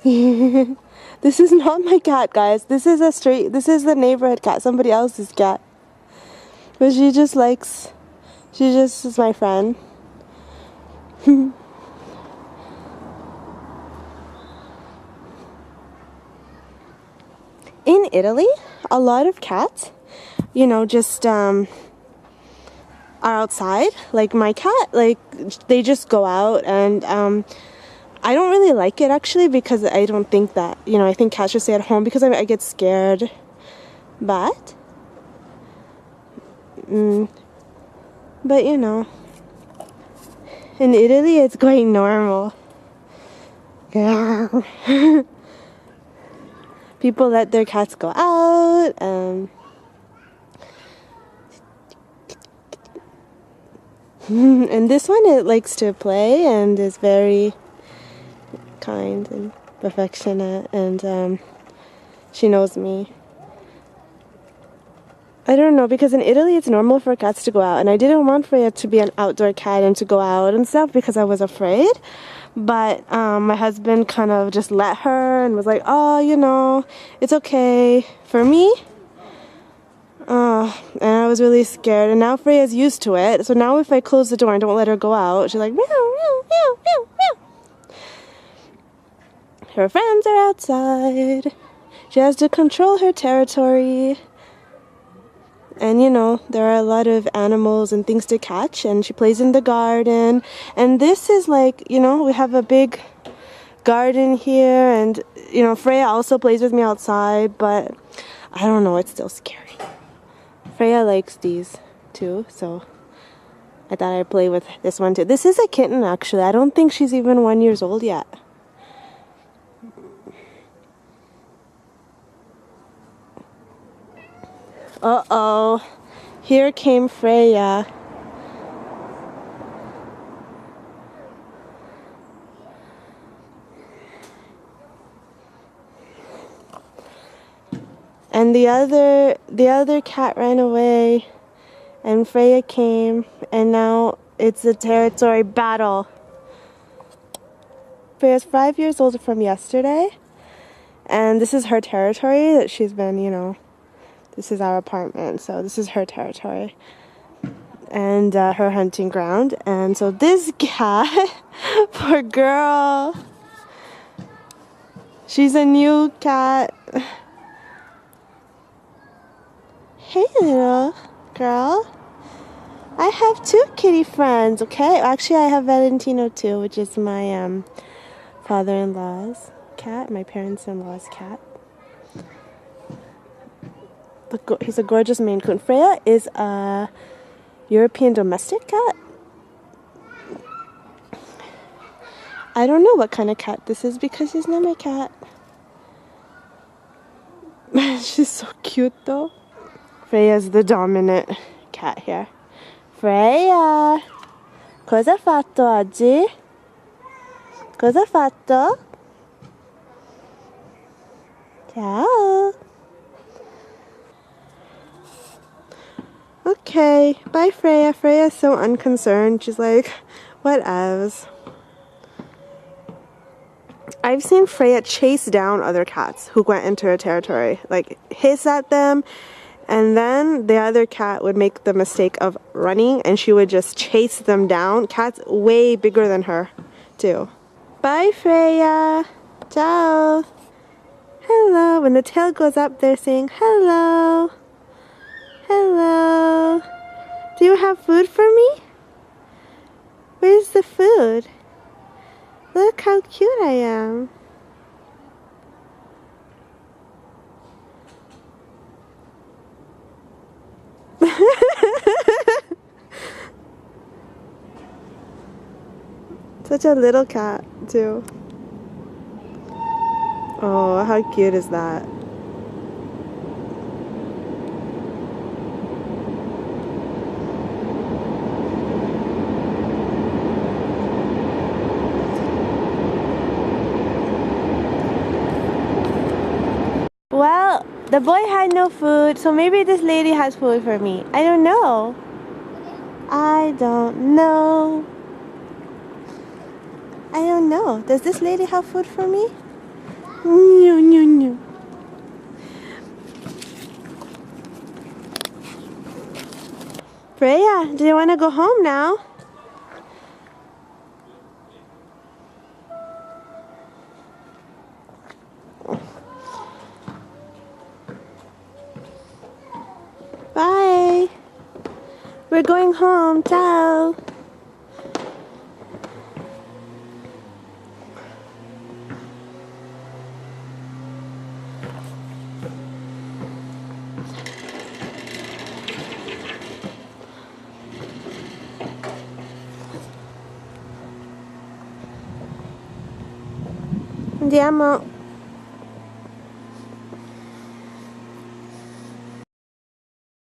This is not my cat, guys. This is the neighborhood cat, somebody else's cat. But she just is my friend. In Italy, a lot of cats, you know, just are outside. Like my cat, like they just go out, and I don't really like it actually, because I don't think that, you know, I think cats should stay at home because I get scared. But you know, in Italy it's quite normal. People let their cats go out. And this one, it likes to play and is very kind and affectionate, and she knows me. I don't know, because in Italy it's normal for cats to go out, and I didn't want Freyja to be an outdoor cat and to go out and stuff because I was afraid. But my husband kind of just let her and was like, oh, you know, it's okay for me. And I was really scared, and now Freyja's used to it. So now if I close the door and don't let her go out, she's like, meow, meow, meow, meow, meow. Her friends are outside. She has to control her territory. And you know, there are a lot of animals and things to catch, and she plays in the garden. And this is like, you know, we have a big garden here, and you know, Freyja also plays with me outside, but I don't know, it's still scary. Freyja likes these too, so I thought I'd play with this one too. This is a kitten actually. I don't think she's even 1 year old yet. Uh-oh, here came Freyja. And the other cat ran away, and Freyja came, and now it's a territory battle. Freyja's 5 years old from yesterday, and this is her territory that she's been, you know, this is our apartment, so this is her territory and her hunting ground. And so this cat, poor girl, she's a new cat. Hey little girl, I have 2 kitty friends, okay? Actually I have Valentino too, which is my father-in-law's cat, my parents-in-law's cat. He's a gorgeous Maine Coon. Freyja is a European domestic cat. I don't know what kind of cat this is because she's not my cat. She's so cute though. Freyja's the dominant cat here. Freyja, cosa fatto oggi? Cosa fatto? Ciao. Okay, bye Freyja. Freyja's so unconcerned. She's like, whatevs. I've seen Freyja chase down other cats who went into her territory. Like, hiss at them, and then the other cat would make the mistake of running, and she would just chase them down. Cats way bigger than her, too. Bye Freyja. Ciao. Hello. When the tail goes up, they're saying hello. Hello. Do you have food for me? Where's the food? Look how cute I am. Such a little cat, too. Oh, how cute is that? Well, the boy had no food, so maybe this lady has food for me. I don't know. I don't know. I don't know. Does this lady have food for me? Nyo, nyo, nyo. Freyja, do you want to go home now? Bye. We're going home. Ciao. Andiamo.